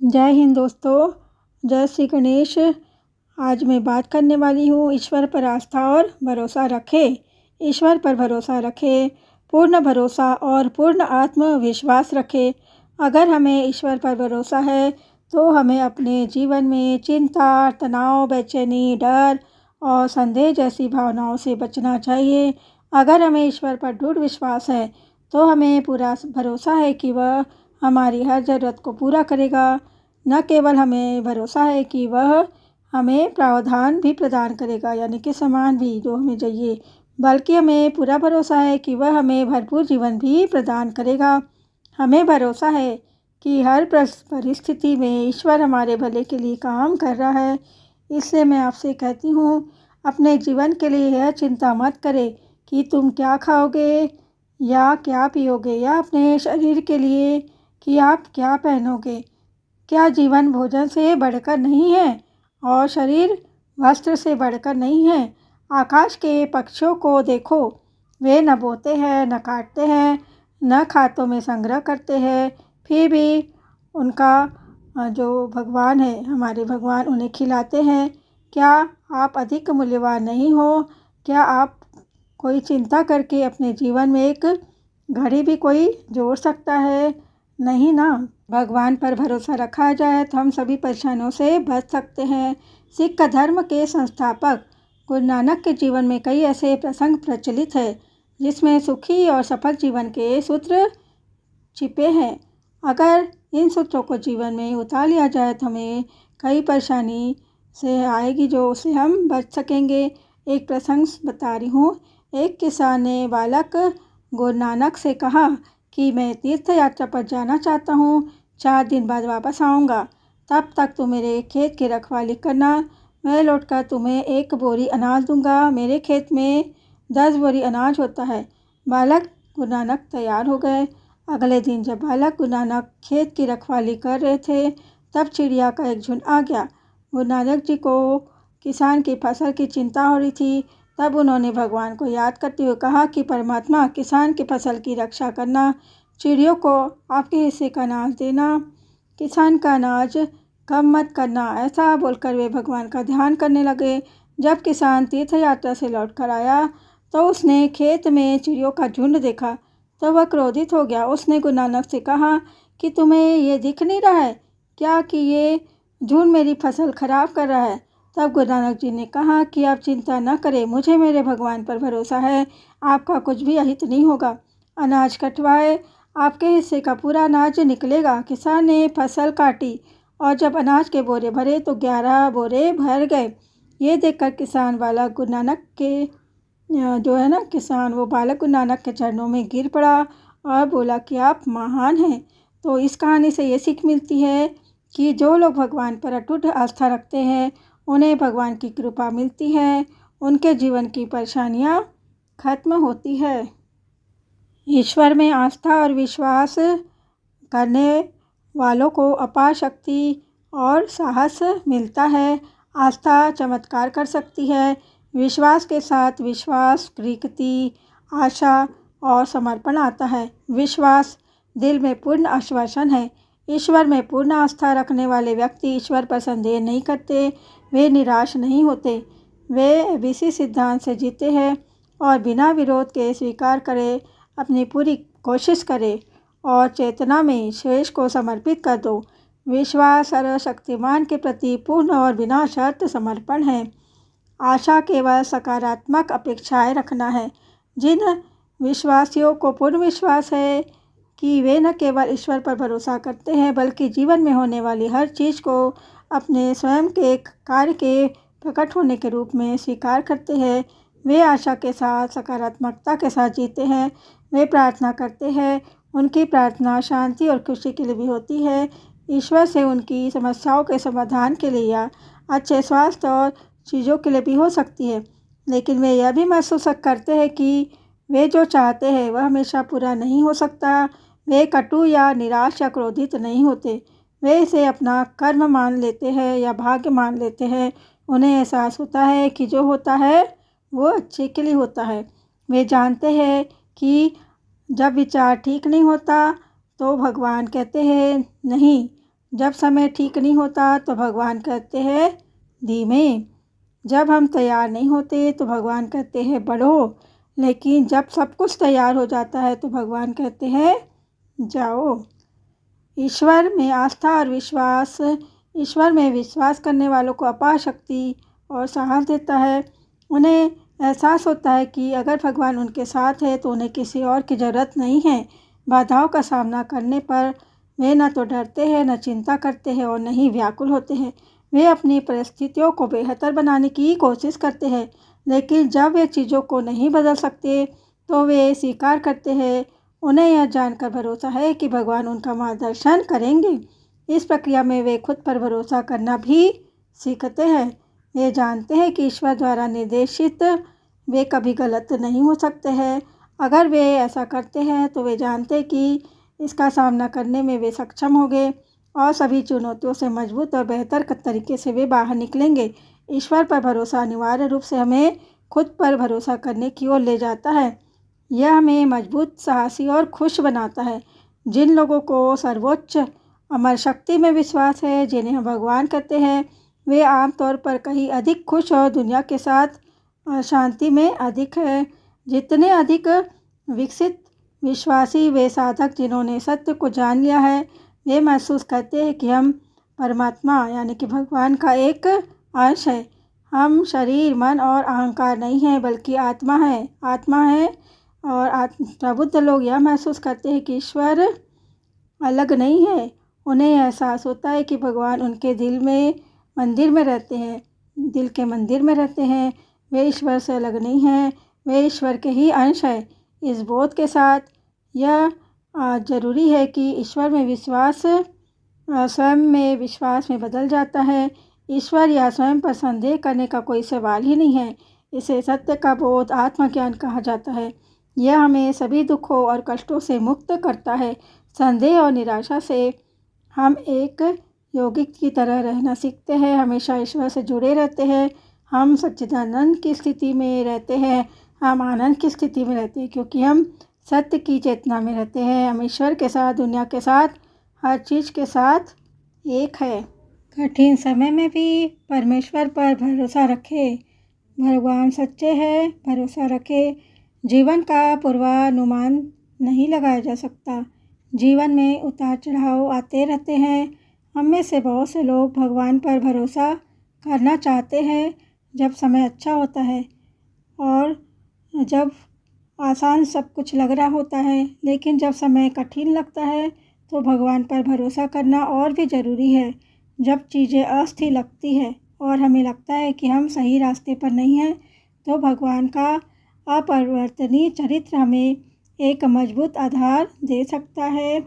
जय हिंद दोस्तों, जय श्री गणेश। आज मैं बात करने वाली हूँ ईश्वर पर आस्था और भरोसा रखें। ईश्वर पर भरोसा रखें, पूर्ण भरोसा और पूर्ण आत्मविश्वास रखें। अगर हमें ईश्वर पर भरोसा है तो हमें अपने जीवन में चिंता, तनाव, बेचैनी, डर और संदेह जैसी भावनाओं से बचना चाहिए। अगर हमें ईश्वर पर दृढ़ विश्वास है तो हमें पूरा भरोसा है कि वह हमारी हर ज़रूरत को पूरा करेगा। न केवल हमें भरोसा है कि वह हमें प्रावधान भी प्रदान करेगा, यानी कि सामान भी जो हमें चाहिए, बल्कि हमें पूरा भरोसा है कि वह हमें भरपूर जीवन भी प्रदान करेगा। हमें भरोसा है कि हर परिस्थिति में ईश्वर हमारे भले के लिए काम कर रहा है। इसलिए मैं आपसे कहती हूँ, अपने जीवन के लिए यह चिंता मत करें कि तुम क्या खाओगे या क्या पियोगे, या अपने शरीर के लिए कि आप क्या पहनोगे। क्या जीवन भोजन से बढ़कर नहीं है और शरीर वस्त्र से बढ़कर नहीं है। आकाश के पक्षियों को देखो, वे न बोते हैं, न काटते हैं, न खातों में संग्रह करते हैं, फिर भी उनका जो भगवान है, हमारे भगवान उन्हें खिलाते हैं। क्या आप अधिक मूल्यवान नहीं हो? क्या आप कोई चिंता करके अपने जीवन में एक घड़ी भी कोई जोड़ सकता है? नहीं ना। भगवान पर भरोसा रखा जाए तो हम सभी परेशानियों से बच सकते हैं। सिख धर्म के संस्थापक गुरु नानक के जीवन में कई ऐसे प्रसंग प्रचलित हैं जिसमें सुखी और सफल जीवन के सूत्र छिपे हैं। अगर इन सूत्रों को जीवन में उतार लिया जाए तो हमें कई परेशानी से आएगी, जो उससे हम बच सकेंगे। एक प्रसंग बता रही हूँ। एक किसान ने बालक गुरु नानक से कहा कि मैं तीर्थ यात्रा पर जाना चाहता हूँ, 4 दिन बाद वापस आऊँगा। तब तक तुम मेरे खेत की रखवाली करना। मैं लौटकर तुम्हें 1 बोरी अनाज दूंगा। मेरे खेत में 10 बोरी अनाज होता है। बालक गुरु नानक तैयार हो गए। अगले दिन जब बालक गुरु नानक खेत की रखवाली कर रहे थे, तब चिड़िया का एक झुंड आ गया। गुरु नानक जी को किसान की फसल की चिंता हो रही थी। तब उन्होंने भगवान को याद करते हुए कहा कि परमात्मा, किसान की फसल की रक्षा करना, चिड़ियों को आपके हिस्से का अनाज देना, किसान का अनाज कम मत करना। ऐसा बोलकर वे भगवान का ध्यान करने लगे। जब किसान तीर्थ यात्रा से लौटकर आया तो उसने खेत में चिड़ियों का झुंड देखा तो वह क्रोधित हो गया। उसने गुरु नानक से कहा कि तुम्हें ये दिख नहीं रहा है क्या कि ये झुंड मेरी फसल खराब कर रहा है। तब गुरु नानक जी ने कहा कि आप चिंता न करें, मुझे मेरे भगवान पर भरोसा है, आपका कुछ भी अहित नहीं होगा। अनाज कटवाए, आपके हिस्से का पूरा अनाज निकलेगा। किसान ने फसल काटी और जब अनाज के बोरे भरे तो 11 बोरे भर गए। ये देखकर किसान बालक गुरु नानक के किसान वो बालक गुरु नानक के चरणों में गिर पड़ा और बोला कि आप महान हैं। तो इस कहानी से ये सीख मिलती है कि जो लोग भगवान पर अटूट आस्था रखते हैं उन्हें भगवान की कृपा मिलती है, उनके जीवन की परेशानियाँ खत्म होती है। ईश्वर में आस्था और विश्वास करने वालों को अपार शक्ति और साहस मिलता है। आस्था चमत्कार कर सकती है। विश्वास के साथ विश्वास, कृति, आशा और समर्पण आता है। विश्वास दिल में पूर्ण आश्वासन है। ईश्वर में पूर्ण आस्था रखने वाले व्यक्ति ईश्वर पर संदेह नहीं करते, वे निराश नहीं होते, वे एबीसी सिद्धांत से जीते हैं और बिना विरोध के स्वीकार करें, अपनी पूरी कोशिश करें और चेतना में शेष को समर्पित कर दो। विश्वास सर्वशक्तिमान के प्रति पूर्ण और बिना शर्त समर्पण है। आशा केवल सकारात्मक अपेक्षाएं रखना है। जिन विश्वासियों को पूर्ण विश्वास है कि वे न केवल ईश्वर पर भरोसा करते हैं बल्कि जीवन में होने वाली हर चीज़ को अपने स्वयं के कार्य के प्रकट होने के रूप में स्वीकार करते हैं, वे आशा के साथ, सकारात्मकता के साथ जीते हैं। वे प्रार्थना करते हैं, उनकी प्रार्थना शांति और खुशी के लिए भी होती है, ईश्वर से उनकी समस्याओं के समाधान के लिए या अच्छे स्वास्थ्य और चीज़ों के लिए भी हो सकती है। लेकिन वे यह भी महसूस करते हैं कि वे जो चाहते हैं वह हमेशा पूरा नहीं हो सकता। वे कटु या निराश या क्रोधित नहीं होते, वे इसे अपना कर्म मान लेते हैं या भाग्य मान लेते हैं। उन्हें एहसास होता है कि जो होता है वो अच्छे के लिए होता है। वे जानते हैं कि जब विचार ठीक नहीं होता तो भगवान कहते हैं नहीं, जब समय ठीक नहीं होता तो भगवान कहते हैं धीमे। जब हम तैयार नहीं होते तो भगवान कहते हैं बढ़ो। लेकिन जब सब कुछ तैयार हो जाता है तो भगवान कहते हैं जाओ। ईश्वर में आस्था और विश्वास ईश्वर में विश्वास करने वालों को अपार शक्ति और साहस देता है। उन्हें एहसास होता है कि अगर भगवान उनके साथ है तो उन्हें किसी और की ज़रूरत नहीं है। बाधाओं का सामना करने पर वे न तो डरते हैं, न चिंता करते हैं और न ही व्याकुल होते हैं। वे अपनी परिस्थितियों को बेहतर बनाने की कोशिश करते हैं, लेकिन जब वे चीज़ों को नहीं बदल सकते तो वे स्वीकार करते हैं। उन्हें यह जानकर भरोसा है कि भगवान उनका मार्गदर्शन करेंगे। इस प्रक्रिया में वे खुद पर भरोसा करना भी सीखते हैं। वे जानते हैं कि ईश्वर द्वारा निर्देशित वे कभी गलत नहीं हो सकते हैं। अगर वे ऐसा करते हैं तो वे जानते हैं कि इसका सामना करने में वे सक्षम होंगे और सभी चुनौतियों से मजबूत और बेहतर तरीके से वे बाहर निकलेंगे। ईश्वर पर भरोसा अनिवार्य रूप से हमें खुद पर भरोसा करने की ओर ले जाता है। यह हमें मजबूत, साहसी और खुश बनाता है। जिन लोगों को सर्वोच्च अमर शक्ति में विश्वास है, जिन्हें हम भगवान कहते हैं, वे आमतौर पर कहीं अधिक खुश और दुनिया के साथ शांति में अधिक है। जितने अधिक विकसित विश्वासी वे साधक जिन्होंने सत्य को जान लिया है, वे महसूस करते हैं कि हम परमात्मा यानी कि भगवान का एक अंश है। हम शरीर, मन और अहंकार नहीं हैं, बल्कि आत्मा है। और प्रबुद्ध लोग यह महसूस करते हैं कि ईश्वर अलग नहीं है। उन्हें एहसास होता है कि भगवान उनके दिल के मंदिर में रहते हैं। वे ईश्वर से अलग नहीं हैं, वे ईश्वर के ही अंश हैं। इस बोध के साथ यह जरूरी है कि ईश्वर में विश्वास स्वयं में विश्वास में बदल जाता है। ईश्वर या स्वयं पर संदेह करने का कोई सवाल ही नहीं है। इसे सत्य का बोध, आत्मज्ञान कहा जाता है। यह हमें सभी दुखों और कष्टों से मुक्त करता है। संदेह और निराशा से हम एक योगिक की तरह रहना सीखते हैं, हमेशा ईश्वर से जुड़े रहते हैं। हम सच्चिदानंद की स्थिति में रहते हैं, हम आनंद की स्थिति में रहते हैं, क्योंकि हम सत्य की चेतना में रहते हैं। हम ईश्वर के साथ, दुनिया के साथ, हर चीज़ के साथ एक है। कठिन समय में भी परमेश्वर पर भरोसा रखें। भगवान सच्चे हैं, भरोसा रखें। जीवन का पूर्वानुमान नहीं लगाया जा सकता। जीवन में उतार चढ़ाव आते रहते हैं। हम में से बहुत से लोग भगवान पर भरोसा करना चाहते हैं जब समय अच्छा होता है और जब आसान सब कुछ लग रहा होता है, लेकिन जब समय कठिन लगता है तो भगवान पर भरोसा करना और भी ज़रूरी है। जब चीज़ें अस्थिर लगती है और हमें लगता है कि हम सही रास्ते पर नहीं हैं, तो भगवान का अपरिवर्तनीय चरित्र हमें एक मजबूत आधार दे सकता है।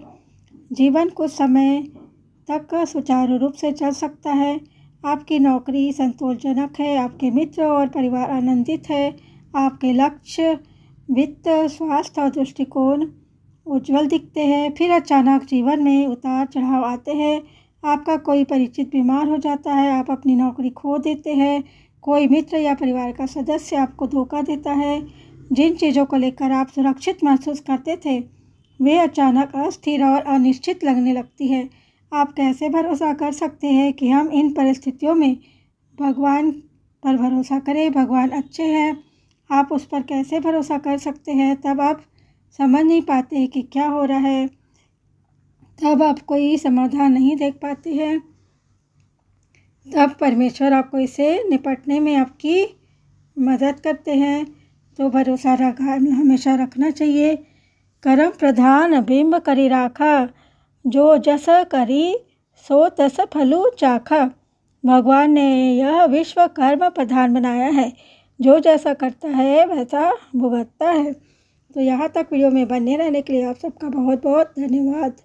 जीवन कुछ समय तक सुचारू रूप से चल सकता है। आपकी नौकरी संतोषजनक है, आपके मित्र और परिवार आनंदित है, आपके लक्ष्य, वित्त, स्वास्थ्य और दृष्टिकोण उज्जवल दिखते हैं। फिर अचानक जीवन में उतार चढ़ाव आते हैं। आपका कोई परिचित बीमार हो जाता है, आप अपनी नौकरी खो देते हैं, कोई मित्र या परिवार का सदस्य आपको धोखा देता है। जिन चीज़ों को लेकर आप सुरक्षित महसूस करते थे, वे अचानक अस्थिर और अनिश्चित लगने लगती है। आप कैसे भरोसा कर सकते हैं कि हम इन परिस्थितियों में भगवान पर भरोसा करें? भगवान अच्छे हैं, आप उस पर कैसे भरोसा कर सकते हैं? तब आप समझ नहीं पाते कि क्या हो रहा है, तब आप कोई समाधान नहीं देख पाते हैं। तब परमेश्वर आपको इसे निपटने में आपकी मदद करते हैं। तो भरोसा हमेशा रखना चाहिए। कर्म प्रधान बिंब करी राखा, जो जस करी सो तस फलु चाखा। भगवान ने यह विश्व कर्म प्रधान बनाया है। जो जैसा करता है वैसा भुगतता है। तो यहाँ तक वीडियो में बने रहने के लिए आप सबका बहुत बहुत धन्यवाद।